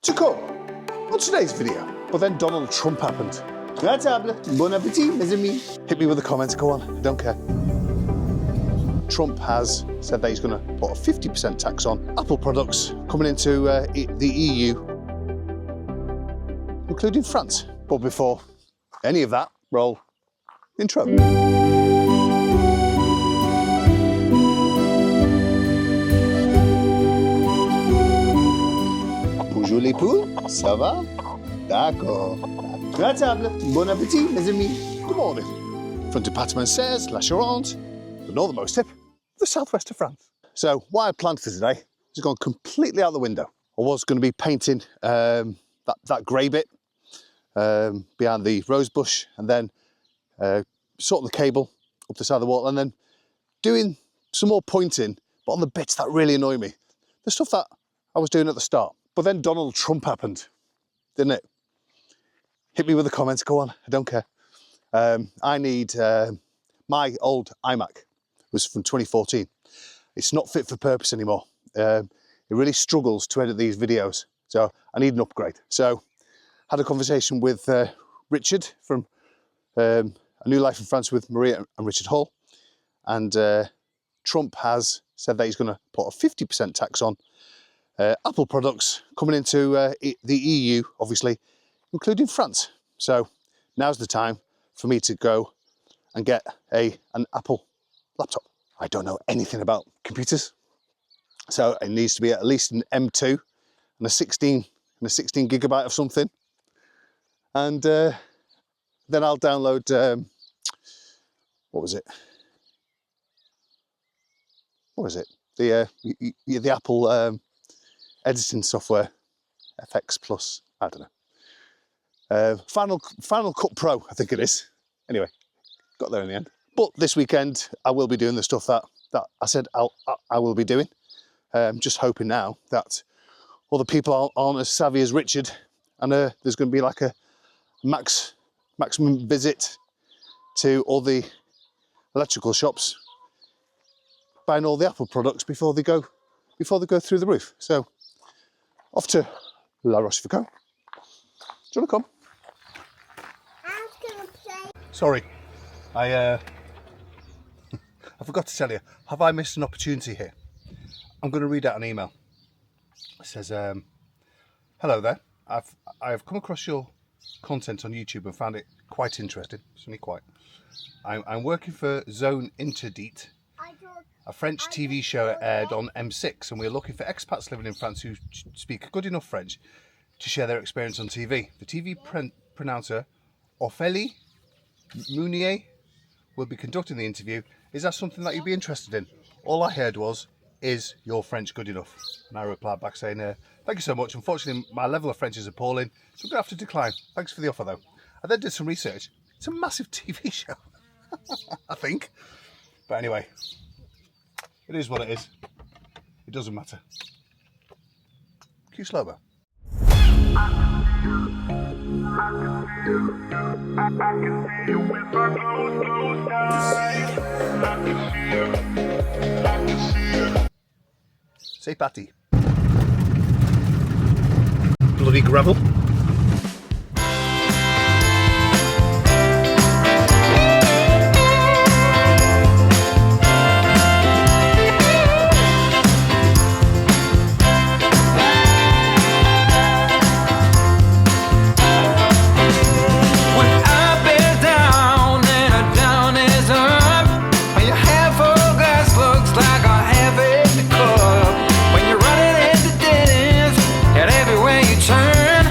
to come on today's video. But then Donald Trump happened. La table, bon appetit, mes amis. Hit me with a comment, go on, I don't care. Trump has said that he's going to put a 50% tax on Apple products coming into the EU, including France. But before any of that, roll intro. Bonjour les poules, ça va? D'accord. La table, bon appetit, mes amis. Good morning. From Departement 16, La Charente, the northernmost tip of the southwest of France. So what I planned for today has gone completely out the window. I was going to be painting that grey bit behind the rose bush, and then sorting the cable up the side of the wall, and then doing some more pointing, but on the bits that really annoy me. The stuff that I was doing at the start. But then Donald Trump happened, didn't it? Hit me with a comment, go on, I don't care. I need my old iMac. Was from 2014. It's not fit for purpose anymore. It really struggles to edit these videos, so I need an upgrade. So had a conversation with Richard from A New Life in France with Maria and Richard Hall, and Trump has said that he's going to put a 50% tax on Apple products coming into the EU, obviously, including France. So now's the time for me to go and get an Apple laptop. I don't know anything about computers, so it needs to be at least an M2 and a 16 gigabyte of something, and then I'll download what was it? The Apple editing software, FX Plus. I don't know. Final Cut Pro, I think it is. Anyway, got there in the end. But this weekend, I will be doing the stuff that I said I will be doing. Just hoping now that all the people aren't as savvy as Richard, and there's going to be like a maximum visit to all the electrical shops, buying all the Apple products before they go through the roof. So off to La Rochefoucauld. Do you want to come? I was going to play. Sorry, I forgot to tell you, have I missed an opportunity here? I'm going to read out an email. It says, hello there. I've come across your content on YouTube and found it quite interesting. It's only quite. I'm working for Zone Interdite, a French TV show aired on M6, and we're looking for expats living in France who speak good enough French to share their experience on TV. The TV pronouncer, Ophélie Mounier, will be conducting the interview. Is that something that you'd be interested in? All I heard was, is your French good enough? And I replied back saying, thank you so much. Unfortunately, my level of French is appalling, so I'm going to have to decline. Thanks for the offer, though. I then did some research. It's a massive TV show, I think. But anyway, it is what it is. It doesn't matter. Cue slow-mo. Say Patty. Bloody gravel. When you're running into dead ends, and everywhere you turn,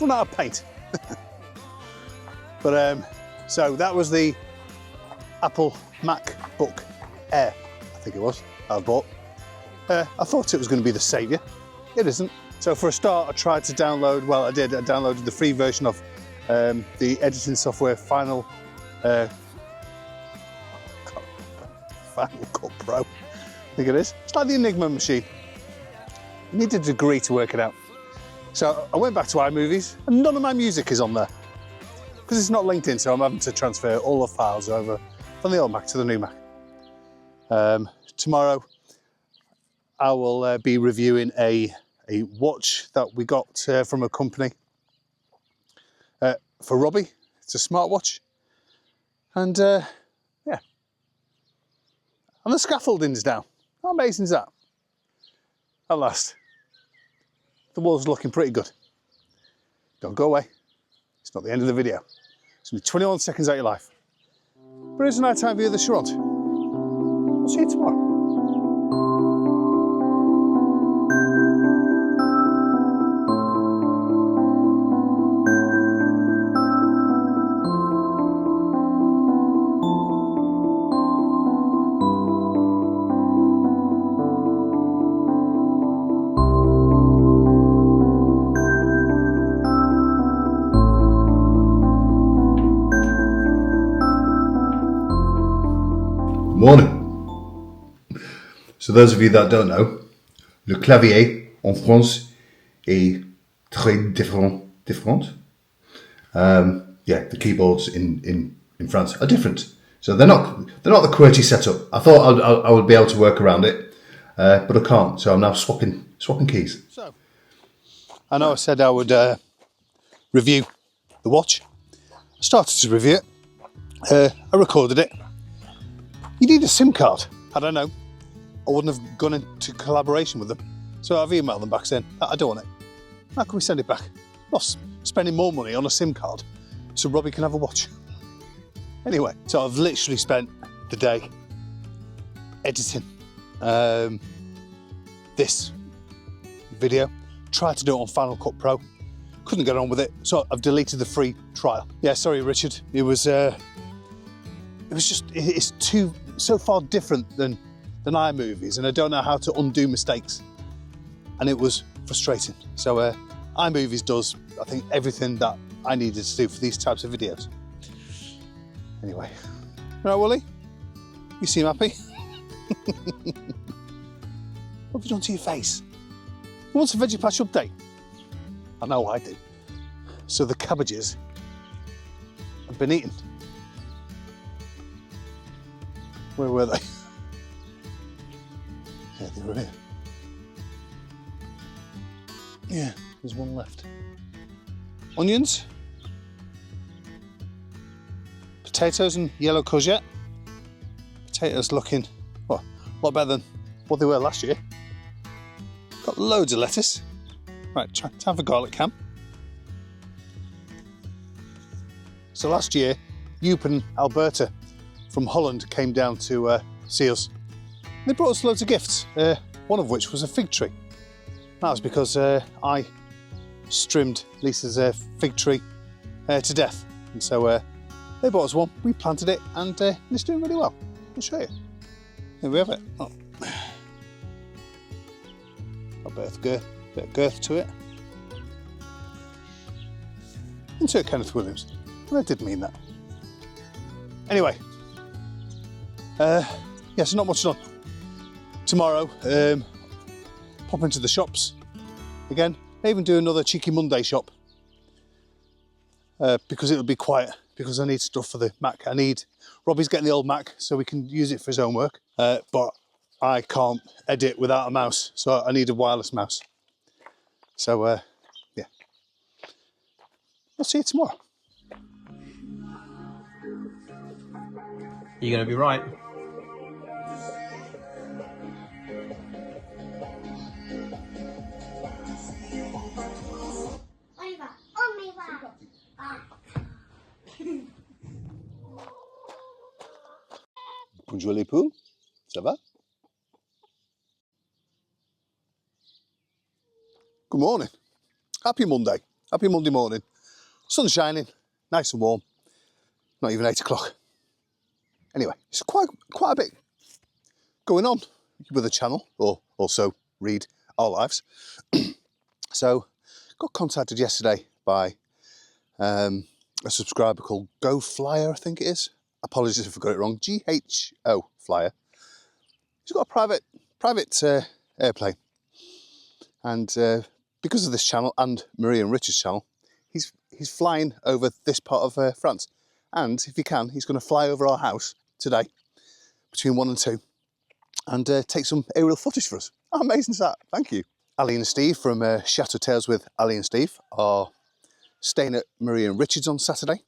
run out of paint. But so that was the Apple MacBook Air, I think it was, I bought. I thought it was going to be the saviour. It isn't. So for a start, I tried to download, well I did, I downloaded the free version of the editing software Final Cut Pro, I think it is. It's like the Enigma machine. You need a degree to work it out. So I went back to iMovies and none of my music is on there because it's not linked in, so I'm having to transfer all the files over from the old Mac to the new Mac. Tomorrow I will be reviewing a watch that we got from a company for Robbie. It's a smartwatch, and yeah, and the scaffolding's down. How amazing is that? At last, the wall's looking pretty good. Don't go away. It's not the end of the video. It's gonna be 21 seconds out of your life. But here's a nighttime view of the Charente. We'll see you tomorrow. Morning. So those of you that don't know, le clavier en France est très différent. Yeah, the keyboards in France are different. So they're not the QWERTY setup. I thought I would be able to work around it, but I can't. So I'm now swapping keys. So, I know I said I would review the watch. I started to review it. I recorded it. You need a SIM card. I don't know. I wouldn't have gone into collaboration with them. So I've emailed them back saying, I don't want it. How can we send it back? Not spending more money on a SIM card so Robbie can have a watch. Anyway, so I've literally spent the day editing this video. Tried to do it on Final Cut Pro. Couldn't get on with it, so I've deleted the free trial. Yeah, sorry, Richard. It was just, it's so far different than iMovies, and I don't know how to undo mistakes. And it was frustrating. So iMovies does, I think, everything that I needed to do for these types of videos. Anyway, right, Wooly? You seem happy? What have you done to your face? Who wants a veggie patch update? I know I do. So the cabbages have been eaten. Where were they? Yeah, they were here. Yeah, there's one left. Onions. Potatoes and yellow courgette. Potatoes looking, well, a lot better than what they were last year. Got loads of lettuce. Right, time for garlic cam. So last year, Joop and Alberta from Holland came down to see us. They brought us loads of gifts, one of which was a fig tree. That was because I trimmed Lisa's fig tree to death. And so they bought us one, we planted it, and it's doing really well. I'll show you. Here we have it. Oh. A bit of girth to it. Insert Kenneth Williams. And I did mean that. Anyway, yeah, so not much on. Tomorrow, pop into the shops again. I even do another Cheeky Monday shop because it'll be quiet because I need stuff for the Mac. Robbie's getting the old Mac so we can use it for his own work, but I can't edit without a mouse, so I need a wireless mouse. So, yeah. I'll see you tomorrow. You're going to be right. Bonjour les poules, ça va? Good morning. Happy Monday. Happy Monday morning. Sun's shining, nice and warm. Not even 8 o'clock. Anyway, it's quite a bit going on with the channel, or also read our lives. So, got contacted yesterday by a subscriber called Go Flyer, I think it is. Apologies if I got it wrong. GHO Flyer. He's got a private airplane, and because of this channel and Marie and Richard's channel, he's flying over this part of France, and if he can, he's going to fly over our house today between 1 and 2 and take some aerial footage for us. How amazing is that? Thank you. Ali and Steve from Chateau Tales with Ali and Steve are staying at Marie and Richard's on Saturday.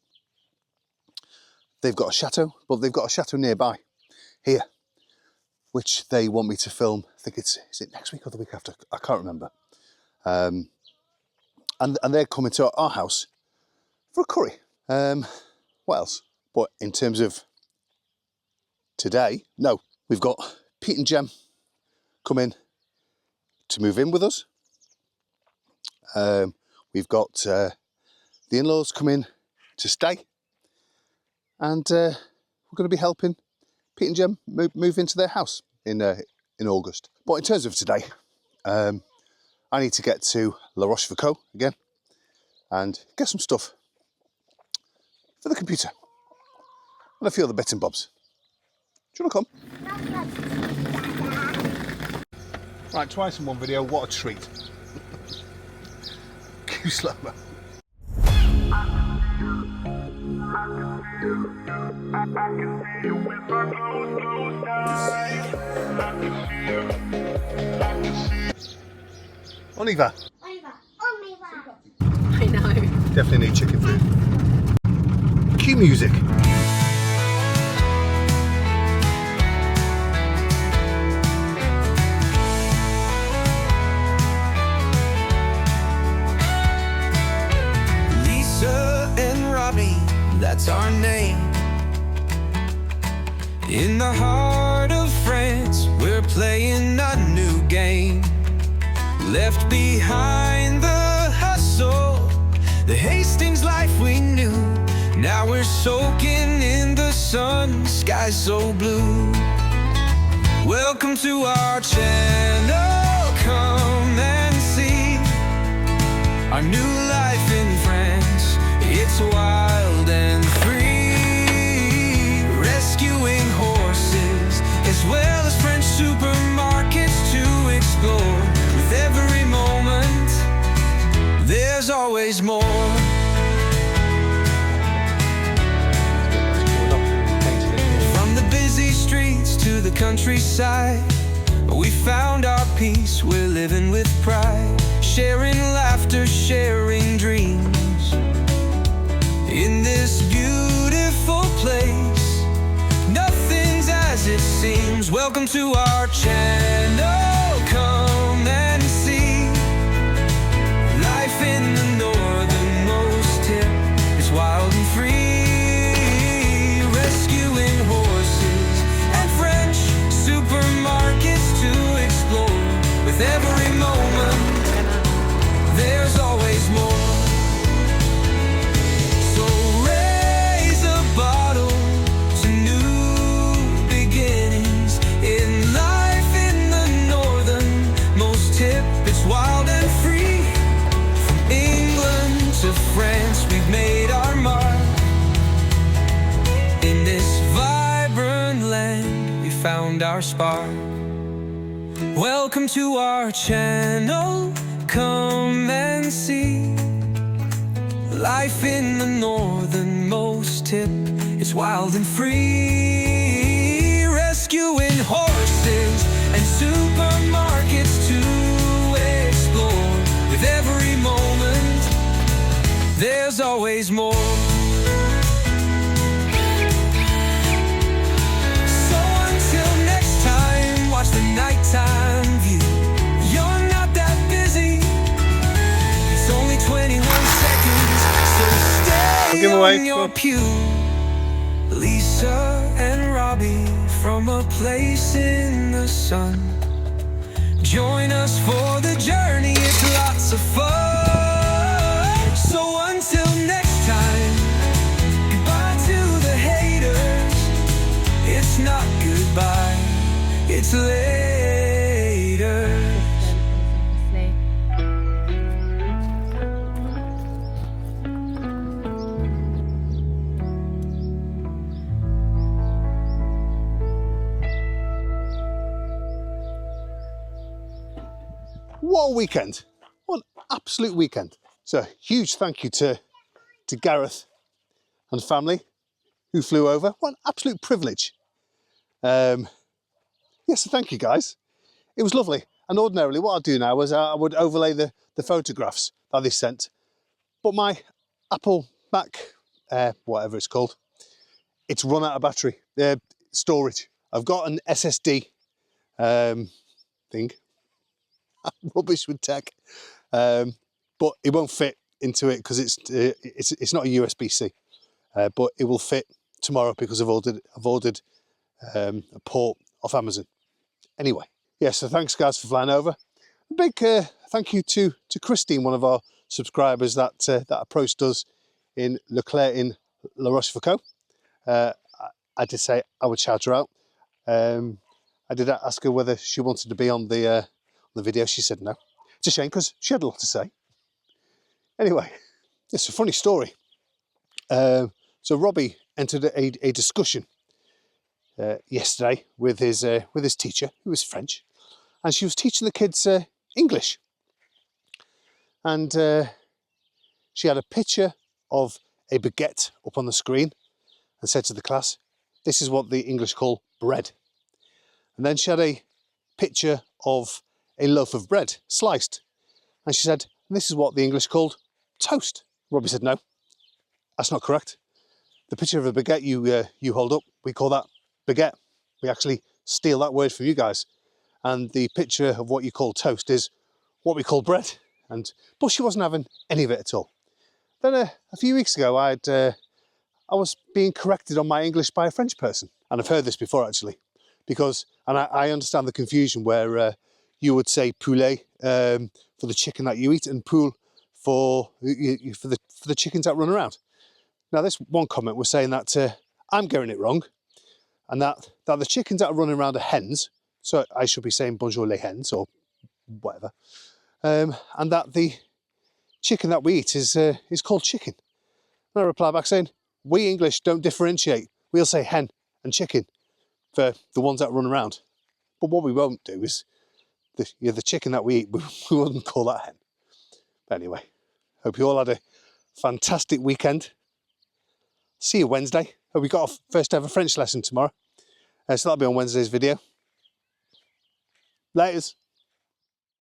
They've got a chateau, but they've got a chateau nearby here, which they want me to film. I think is it next week or the week after? I can't remember. And they're coming to our house for a curry. What else? But in terms of today, no, we've got Pete and Jem coming to move in with us. We've got the in-laws coming to stay, and we're going to be helping Pete and Jem move into their house in August. But in terms of today, I need to get to La Rochefoucauld again and get some stuff for the computer and a few other bits and bobs. Do you want to come? Right, twice in one video, what a treat. Cue slow-mo. On y va. I know. Definitely need chicken food. Cue music. Lisa and Robbie, that's our name. In the heart of France, we're playing a new game. Left behind the hustle, the Hastings life we knew. Now we're soaking in the sun, sky so blue. Welcome to our channel, come and see our new life in France. It's wild and free, rescuing horses as well as French supermarkets to explore. With every moment, there's always more. From the busy streets to the countryside, we found our peace, we're living with pride. Sharing laughter, sharing dreams. In this beautiful place, nothing's as it seems. Welcome to our channel, come and see. Life in the northernmost tip is wild and free, rescuing horses and French supermarkets to explore. With every moment, there's always more. So raise a bottle to new beginnings in life in the northernmost tip. It's wild and free. From England to France, we've made our mark. In this vibrant land, we found our spark. Welcome to our channel, come and see. Life in the northernmost tip is wild and free, rescuing horses and supermarkets to explore. With every moment, there's always more. So until next time, watch the nighttime view. You're not that busy, it's only 21 seconds, so stay giveaway. on your pew. Lisa and Robbie from a place in the sun. Join us for the journey, it's lots of fun. It's later. What a weekend. What an absolute weekend. So huge thank you to Gareth and family who flew over. What an absolute privilege. Yes, so thank you guys. It was lovely. And ordinarily what I'd do now is I would overlay the photographs that they sent. But my Apple Mac, whatever it's called, it's run out of battery, storage. I've got an SSD thing. I'm rubbish with tech. But it won't fit into it because it's not a USB-C. But it will fit tomorrow because I've ordered a port off Amazon. Anyway, yeah, so thanks guys for flying over. A big thank you to Christine, one of our subscribers that approached us in Leclerc in La Rochefoucauld. I did say I would shout her out. I did ask her whether she wanted to be on the video. She said no. It's a shame because she had a lot to say. Anyway, it's a funny story. So Robbie entered a discussion yesterday with his teacher, who was French, and she was teaching the kids English. And she had a picture of a baguette up on the screen and said to the class, "This is what the English call bread." And then she had a picture of a loaf of bread sliced, and she said, "This is what the English called toast." Robbie said, "No, that's not correct. The picture of a baguette you hold up, we call that baguette. We actually steal that word from you guys. And the picture of what you call toast is what we call bread." But she wasn't having any of it at all. Then a few weeks ago, I was being corrected on my English by a French person, and I've heard this before actually, because I understand the confusion where you would say poulet for the chicken that you eat, and poule for the chickens that run around. Now, this one comment was saying that I'm getting it wrong, and that the chickens that are running around are hens, so I should be saying bonjour les hens or whatever, and that the chicken that we eat is called chicken. And I reply back saying, we English don't differentiate. We'll say hen and chicken for the ones that run around. But what we won't do is the chicken that we eat, we wouldn't call that hen. But anyway, hope you all had a fantastic weekend. See you Wednesday. Hope we got our first ever French lesson tomorrow. So that'll be on Wednesday's video. Laters.